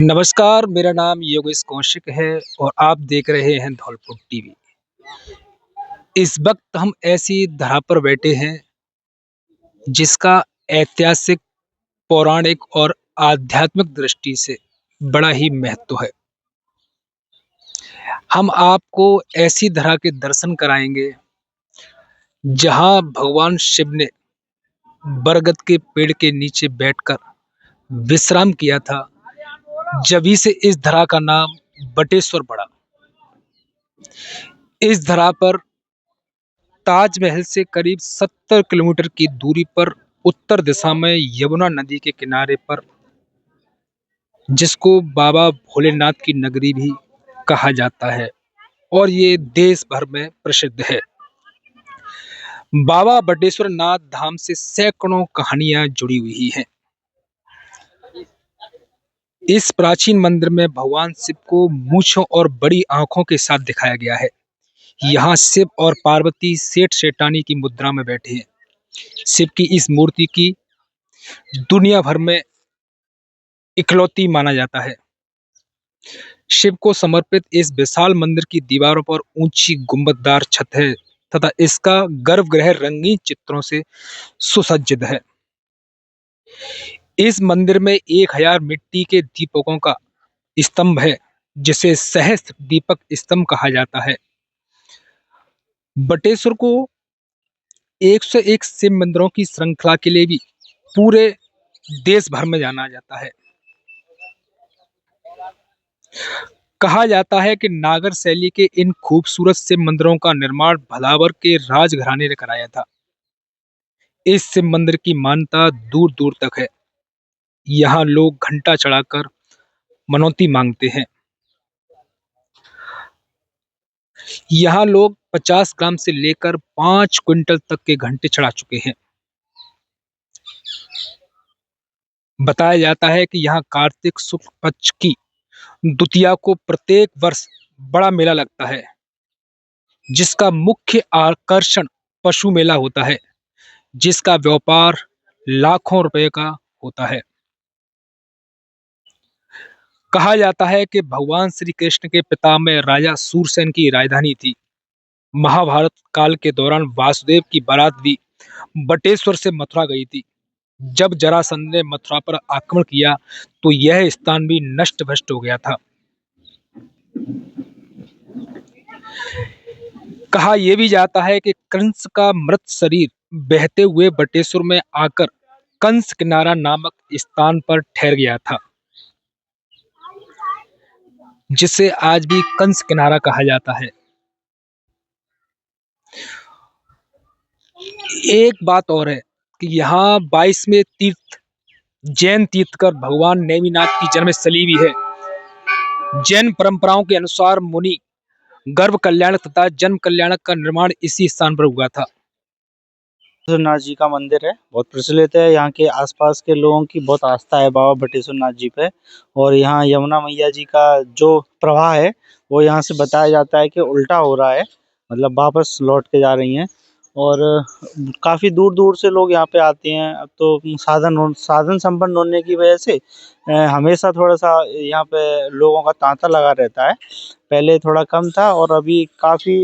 नमस्कार, मेरा नाम योगेश कौशिक है और आप देख रहे हैं धौलपुर टीवी। इस वक्त हम ऐसी धरा पर बैठे हैं जिसका ऐतिहासिक, पौराणिक और आध्यात्मिक दृष्टि से बड़ा ही महत्व है। हम आपको ऐसी धरा के दर्शन कराएंगे जहां भगवान शिव ने बरगद के पेड़ के नीचे बैठकर विश्राम किया था। जभी से इस धरा का नाम बटेश्वर पड़ा। इस धरा पर ताजमहल से करीब 70 किलोमीटर की दूरी पर उत्तर दिशा में यमुना नदी के किनारे पर, जिसको बाबा भोलेनाथ की नगरी भी कहा जाता है और ये देश भर में प्रसिद्ध है। बाबा बटेश्वर नाथ धाम से सैकड़ों कहानियां जुड़ी हुई हैं। इस प्राचीन मंदिर में भगवान शिव को मूंछों और बड़ी आंखों के साथ दिखाया गया है। यहाँ शिव और पार्वती सेठ सेठानी की मुद्रा में बैठे हैं। शिव की इस मूर्ति की दुनिया भर में इकलौती माना जाता है। शिव को समर्पित इस विशाल मंदिर की दीवारों पर ऊंची गुंबददार छत है तथा इसका गर्भगृह रंगीन चित्रों से सुसज्जित है। इस मंदिर में 1000 मिट्टी के दीपकों का स्तंभ है, जिसे सहस्त्र दीपक स्तंभ कहा जाता है। बटेश्वर को 101 शिव मंदिरों की श्रृंखला के लिए भी पूरे देश भर में जाना जाता है। कहा जाता है कि नागर शैली के इन खूबसूरत शिव मंदिरों का निर्माण भलावर के राजघराने ने कराया था। इस शिव मंदिर की मान्यता दूर दूर तक है। यहाँ लोग घंटा चढ़ाकर मनौती मांगते हैं। यहाँ लोग 50 ग्राम से लेकर 5 क्विंटल तक के घंटे चढ़ा चुके हैं। बताया जाता है कि यहाँ कार्तिक शुक्ल पक्ष की द्वितीया को प्रत्येक वर्ष बड़ा मेला लगता है, जिसका मुख्य आकर्षण पशु मेला होता है, जिसका व्यापार लाखों रुपए का होता है। कहा जाता है कि भगवान श्री कृष्ण के पितामह राजा सूरसेन की राजधानी थी। महाभारत काल के दौरान वासुदेव की बारात भी बटेश्वर से मथुरा गई थी। जब जरासंध ने मथुरा पर आक्रमण किया तो यह स्थान भी नष्ट भ्रष्ट हो गया था। कहा यह भी जाता है कि कंस का मृत शरीर बहते हुए बटेश्वर में आकर कंस किनारा नामक स्थान पर ठहर गया था, जिसे आज भी कंस किनारा कहा जाता है। एक बात और है कि यहाँ 22वें तीर्थ जैन तीर्थकर भगवान नेमिनाथ की जन्मस्थली भी है। जैन परंपराओं के अनुसार मुनि गर्भ कल्याणक तथा जन्म कल्याणक का निर्माण इसी स्थान पर हुआ था। नाथ जी का मंदिर है, बहुत प्रचलित है। यहाँ के आसपास के लोगों की बहुत आस्था है बाबा बटेश्वर नाथ जी पे। और यहाँ यमुना मैया जी का जो प्रवाह है वो यहाँ से बताया जाता है कि उल्टा हो रहा है, मतलब वापस लौट के जा रही हैं। और काफ़ी दूर दूर से लोग यहाँ पे आते हैं। अब तो साधन संपन्न होने की वजह से हमेशा थोड़ा सा यहाँ पे लोगों का तांता लगा रहता है। पहले थोड़ा कम था और अभी काफ़ी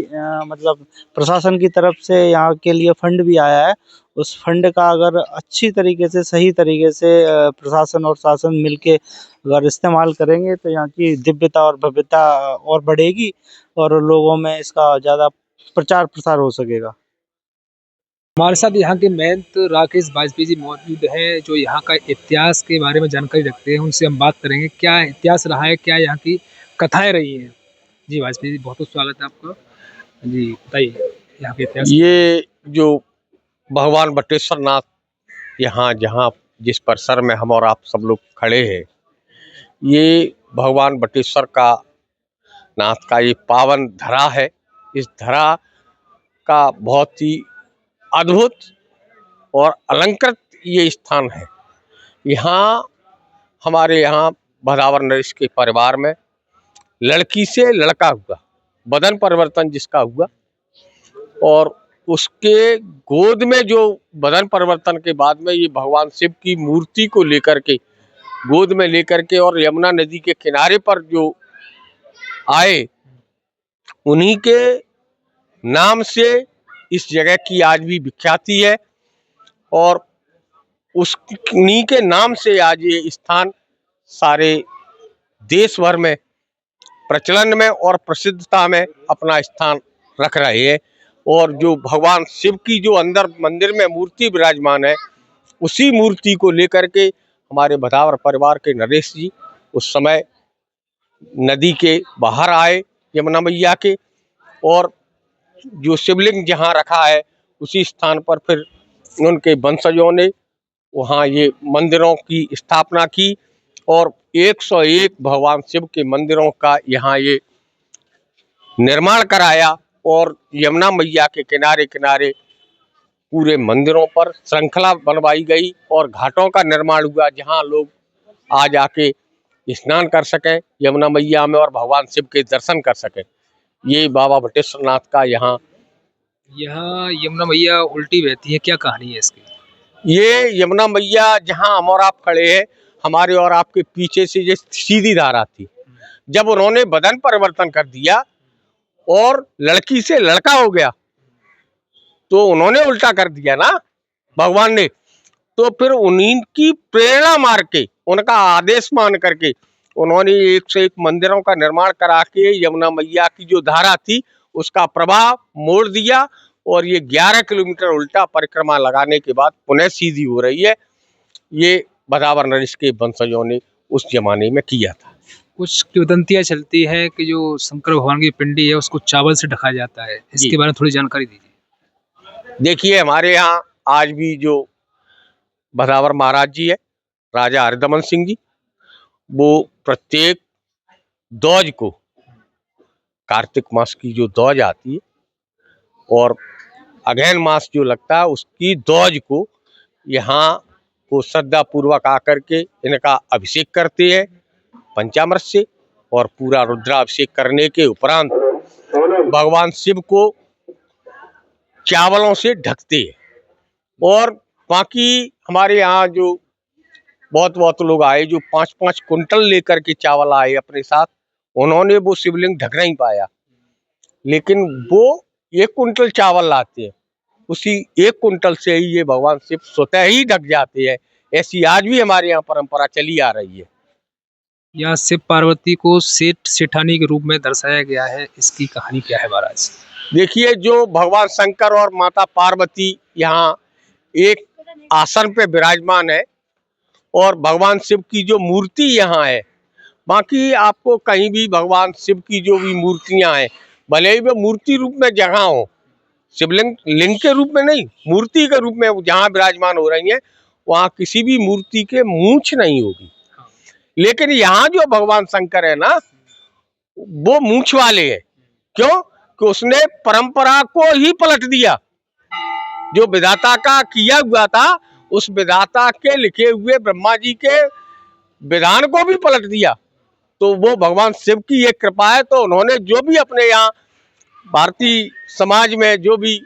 मतलब प्रशासन की तरफ से यहाँ के लिए फंड भी आया है। उस फंड का अगर अच्छी तरीके से, सही तरीके से प्रशासन और शासन मिलके अगर इस्तेमाल करेंगे तो यहाँ की दिव्यता और भव्यता और बढ़ेगी और लोगों में इसका ज़्यादा प्रचार प्रसार हो सकेगा। हमारे साथ यहाँ के महंत राकेश वाजपेयी जी मौजूद हैं, जो यहाँ का इतिहास के बारे में जानकारी रखते हैं। उनसे हम बात करेंगे क्या इतिहास रहा है, क्या यहाँ की कथाएं रही हैं। जी वाजपेयी जी, बहुत बहुत स्वागत है आपका। जी बताइए यहाँ के इतिहास। ये जो भगवान बटेश्वर नाथ यहाँ जहाँ जिस परिसर में हम और आप सब लोग खड़े हैं, ये भगवान बटेश्वर का नाथ का ये पावन धरा है। इस धरा का बहुत ही अद्भुत और अलंकृत ये स्थान है। यहाँ हमारे यहाँ भदावर नरेश के परिवार में लड़की से लड़का हुआ, बदन परिवर्तन जिसका हुआ, और उसके गोद में जो बदन परिवर्तन के बाद में ये भगवान शिव की मूर्ति को लेकर के गोद में लेकर के और यमुना नदी के किनारे पर जो आए, उन्हीं के नाम से इस जगह की आज भी विख्याति है और उन्हीं के नाम से आज ये स्थान सारे देश भर में प्रचलन में और प्रसिद्धता में अपना स्थान रख रहे हैं। और जो भगवान शिव की जो अंदर मंदिर में मूर्ति विराजमान है, उसी मूर्ति को लेकर के हमारे भदावर परिवार के नरेश जी उस समय नदी के बाहर आए यमुना मैया के, और जो शिवलिंग जहाँ रखा है उसी स्थान पर फिर उनके वंशजों ने वहाँ ये मंदिरों की स्थापना की और 101 भगवान शिव के मंदिरों का यहाँ ये निर्माण कराया। और यमुना मैया के किनारे किनारे पूरे मंदिरों पर श्रृंखला बनवाई गई और घाटों का निर्माण हुआ, जहाँ लोग आ जाके स्नान कर सकें यमुना मैया में और भगवान शिव के दर्शन कर सकें। ये बाबा बटेश्वर नाथ का यहाँ यमुना मैया उल्टी बहती है, क्या कहानी है इसकी? ये यमुना मैया जहाँ हम और आप खड़े हैं, हमारे और आपके पीछे से ये सीधी धारा थी। जब उन्होंने बदन परिवर्तन कर दिया और लड़की से लड़का हो गया, तो उन्होंने उल्टा कर दिया ना भगवान ने। तो फिर उन्हीं की प्रेरणा मार के, उनका आदेश मान करके उन्होंने 101 मंदिरों का निर्माण करा के यमुना मैया की जो धारा थी उसका प्रवाह मोड़ दिया और ये 11 किलोमीटर उल्टा परिक्रमा लगाने के बाद पुनः सीधी हो रही है। ये भदावर नरेश के वंशजों ने उस जमाने में किया था। कुछ किंवदंतियां चलती है कि जो शंकर भगवान की पिंडी है उसको चावल से ढका जाता है, इसके बारे में थोड़ी जानकारी दीजिए। देखिए, हमारे यहाँ आज भी जो भदावर महाराज जी है, राजा हरिदमन सिंह जी, वो प्रत्येक दौज को, कार्तिक मास की जो दौज आती है और अगहन मास जो लगता है उसकी दौज को यहाँ को श्रद्धा पूर्वक आकर के इनका अभिषेक करते हैं पंचामृत से, और पूरा रुद्राभिषेक करने के उपरांत भगवान शिव को चावलों से ढकते हैं। और बाकी हमारे यहाँ जो बहुत लोग आए जो 5-5 कुंटल लेकर के चावल आए अपने साथ, उन्होंने वो शिवलिंग ढक नहीं पाया, लेकिन वो 1 कुंटल चावल लाते हैं, उसी 1 कुंटल से ही ये भगवान शिव स्वतः ही ढक जाते हैं। ऐसी आज भी हमारे यहाँ परंपरा चली आ रही है। यहाँ शिव पार्वती को सेठ सेठानी के रूप में दर्शाया गया है, इसकी कहानी क्या है महाराज? देखिए, जो भगवान शंकर और माता पार्वती यहाँ एक आसन पे विराजमान है और भगवान शिव की जो मूर्ति यहाँ है, बाकी आपको कहीं भी भगवान शिव की जो भी मूर्तियाँ हैं, भले ही वे मूर्ति रूप में जगह हो, शिवलिंग लिंग के रूप में नहीं, मूर्ति के रूप में जहाँ विराजमान हो रही हैं, वहाँ किसी भी मूर्ति के मूंछ नहीं होगी। लेकिन यहाँ जो भगवान शंकर है ना, वो मूंछ वाले हैं। क्यों? कि उसने परंपरा को ही पलट दिया। जो विधाता का किया हुआ था, उस विधाता के लिखे हुए ब्रह्मा जी के विधान को भी पलट दिया। तो वो भगवान शिव की एक कृपा है। तो उन्होंने जो भी अपने यहाँ भारतीय समाज में जो भी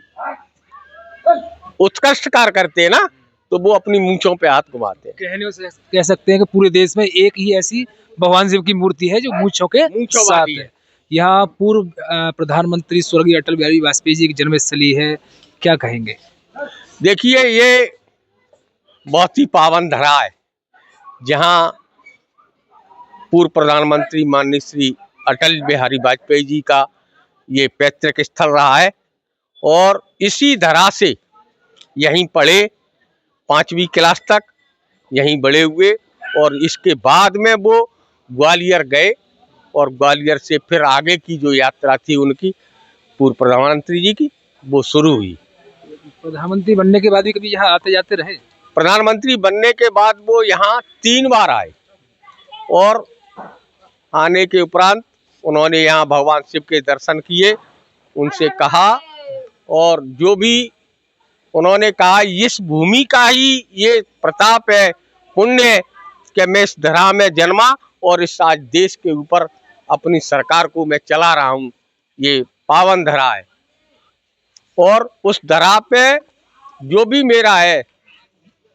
उत्कृष्ट कार्य करते हैं ना, तो वो अपनी मूंछों पे हाथ घुमाते हैं। कहने से कह सकते हैं कि पूरे देश में एक ही ऐसी भगवान शिव की मूर्ति है जो मूंछों के साथ है। यहाँ पूर्व प्रधानमंत्री स्वर्गीय अटल बिहारी वाजपेयी जी की जन्मस्थली है, क्या कहेंगे? देखिए, ये बहुत ही पावन धरा है, जहाँ पूर्व प्रधानमंत्री माननीय श्री अटल बिहारी वाजपेयी जी का ये पैतृक स्थल रहा है और इसी धरा से यहीं पढ़े, 5वीं क्लास तक यहीं बड़े हुए और इसके बाद में वो ग्वालियर गए और ग्वालियर से फिर आगे की जो यात्रा थी उनकी पूर्व प्रधानमंत्री जी की, वो शुरू हुई। प्रधानमंत्री बनने के बाद भी कभी यहाँ आते जाते रहे? प्रधानमंत्री बनने के बाद वो यहाँ 3 बार आए और आने के उपरांत उन्होंने यहाँ भगवान शिव के दर्शन किए, उनसे कहा और जो भी उन्होंने कहा, इस भूमि का ही ये प्रताप है, पुण्य है कि मैं इस धरा में जन्मा और इस आज देश के ऊपर अपनी सरकार को मैं चला रहा हूँ। ये पावन धरा है और उस धरा पे जो भी मेरा है,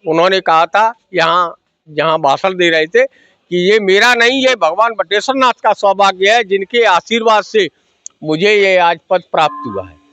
उन्होंने कहा था यहाँ जहाँ भाषण दे रहे थे कि ये मेरा नहीं, ये भगवान बटेश्वर नाथ का सौभाग्य है जिनके आशीर्वाद से मुझे ये आज पद प्राप्त हुआ है।